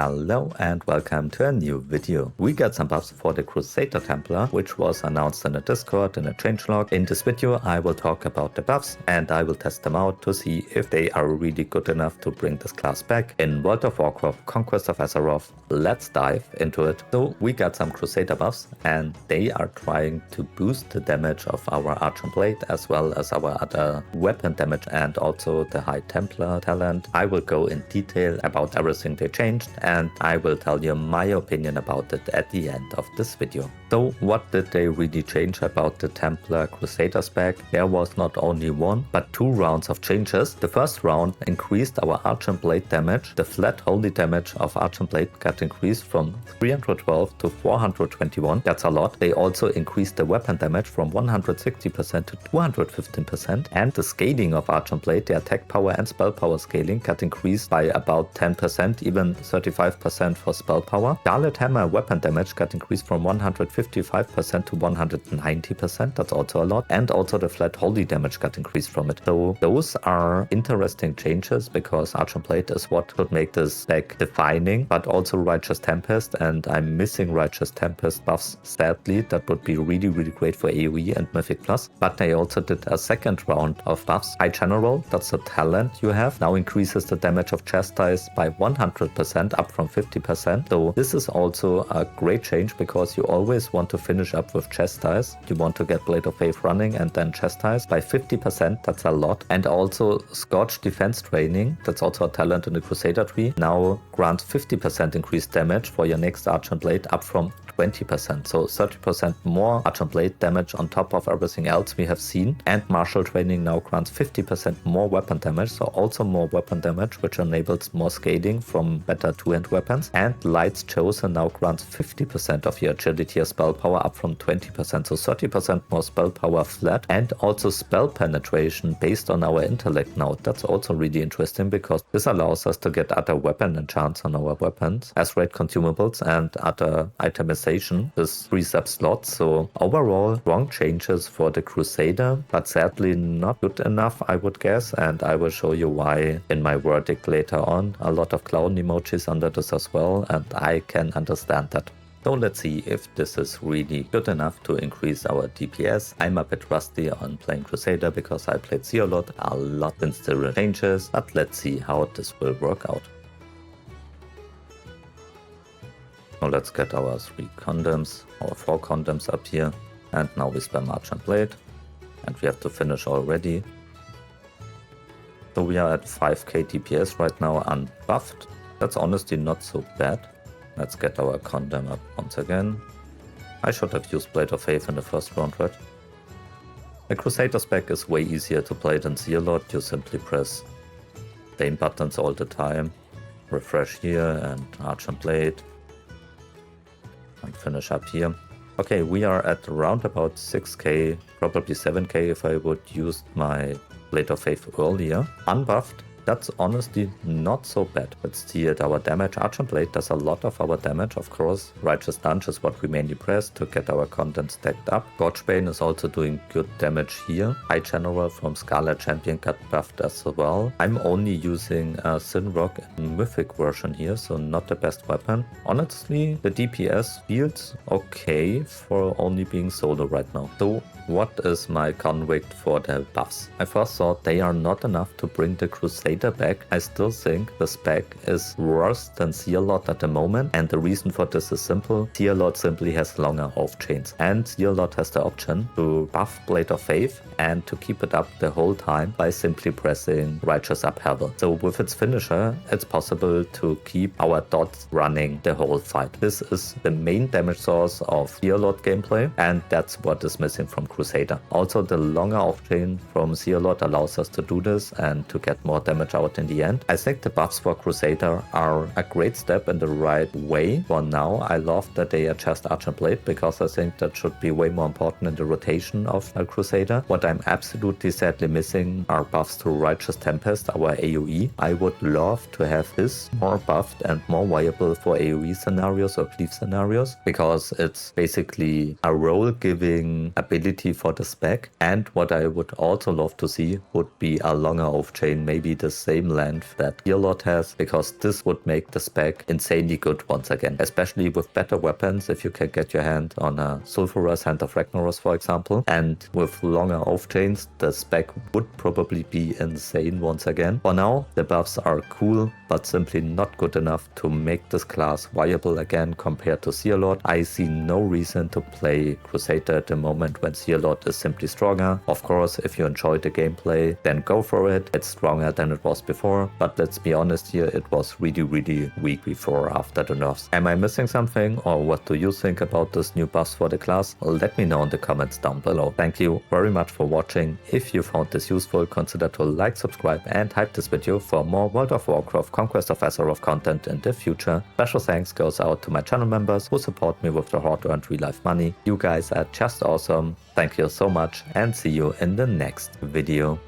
Hello and welcome to a new video. We got some buffs for the Crusader Templar, which was announced in a Discord in a changelog. In this video I will talk about the buffs and I will test them out to see if they are really good enough to bring this class back in World of Warcraft Conquest of Azeroth. Let's dive into it. So we got some Crusader buffs and they are trying to boost the damage of our Archon Blade as well as our other weapon damage and also the High Templar talent. I will go in detail about everything they changed and I will tell you my opinion about it at the end of this video. So what did they really change about the Templar Crusader spec? There was not only one but two rounds of changes. The first round increased our Archon Blade damage. The flat holy damage of Archon Blade got increased from 312 to 421. That's a lot. They also increased the weapon damage from 160% to 215%, and the scaling of Archon Blade, the attack power and spell power scaling, got increased by about 10%, even 35% for spell power. Scarlet Hammer weapon damage got increased from 155% to 190%. That's also a lot. And also the flat holy damage got increased from it. So those are interesting changes because Archon Blade is what could make this deck defining, but also Righteous Tempest, and I'm missing Righteous Tempest buffs sadly. That would be really great for AoE and Mythic Plus. But they also did a second round of buffs. High General, that's a talent you have, now increases the damage of Chastise by 100% up from 50%. So this is also a great change because you always want to finish up with Chastise. You want to get Blade of Faith running and then Chastise by 50%. That's a lot. And also Scorch Defense Training, that's also a talent in the Crusader tree, now grants 50% increased damage for your next Archon Blade up from 20%. So 30% more Archon Blade damage on top of everything else we have seen. And Martial Training now grants 50% more weapon damage, so also more weapon damage, which enables more scaling from better two-hand weapons. And Light's Chosen now grants 50% of your agility or spell power up from 20%, so 30% more spell power flat. And also spell penetration based on our intellect now. That's also really interesting because this allows us to get other weapon enchants on our weapons as rate consumables and other itemization with 3 sub slots. So overall strong changes for the Crusader, but sadly not good enough, I would guess, and I will show you why in my verdict later on. A lot of clown emojis under this as well, and I can understand that. So let's see if this is really good enough to increase our DPS. I'm a bit rusty on playing Crusader because I played Zealot a lot since the changes, but let's see how this will work out. So let's get our 3 condoms, our 4 condoms up here, and now we spam Archon Blade, and we have to finish already. So we are at 5k DPS right now, unbuffed. That's honestly not so bad. Let's get our condom up once again. I should have used Blade of Faith in the first round, right? The Crusader spec is way easier to play than Zealot. You simply press same buttons all the time. Refresh here and Archon Blade. And finish up here. Okay, we are at around about 6k, probably 7k if I would use my Blade of Faith earlier. Unbuffed, that's honestly not so bad. Let's see it, our damage. Archon Blade does a lot of our damage, of course. Righteous Dunge is what we mainly press to get our content stacked up. Scorchbane is also doing good damage here. High General from Scarlet Champion got buffed as well. I'm only using a Sinrock Mythic version here, so not the best weapon. Honestly, the DPS feels okay for only being solo right now. So what is my convict for the buffs? I first thought they are not enough to bring the Crusader back. I still think the spec is worse than Zealot at the moment, and the reason for this is simple. Zealot simply has longer off chains, and Zealot has the option to buff Blade of Faith and to keep it up the whole time by simply pressing Righteous Upheaval. So with its finisher, it's possible to keep our dots running the whole fight. This is the main damage source of Zealot gameplay, and that's what is missing from Crusader. Also, the longer off-chain from Zealot allows us to do this and to get more damage out in the end. I think the buffs for Crusader are a great step in the right way. For now, I love that they adjust Archon Blade because I think that should be way more important in the rotation of a Crusader. What I'm absolutely sadly missing are buffs to Righteous Tempest, our AoE. I would love to have this more buffed and more viable for AoE scenarios or cleave scenarios because it's basically a role-giving ability see for the spec. And what I would also love to see would be a longer off chain, maybe the same length that Gearlord has, because this would make the spec insanely good once again, especially with better weapons if you can get your hand on a Sulfuras, Hand of Ragnaros for example. And with longer off chains, the spec would probably be insane once again. For now, the buffs are cool, but simply not good enough to make this class viable again compared to Seerlord. I see no reason to play Crusader at the moment when Seerlord is simply stronger. Of course, if you enjoy the gameplay, then go for it. It's stronger than it was before, but let's be honest here, it was really weak before after the nerfs. Am I missing something, or what do you think about this new buffs for the class? Let me know in the comments down below. Thank you very much for watching. If you found this useful, consider to like, subscribe and hype this video for more World of Warcraft Conquest of Azeroth content in the future. Special thanks goes out to my channel members who support me with the hard-earned real-life money. You guys are just awesome. Thank you so much and see you in the next video.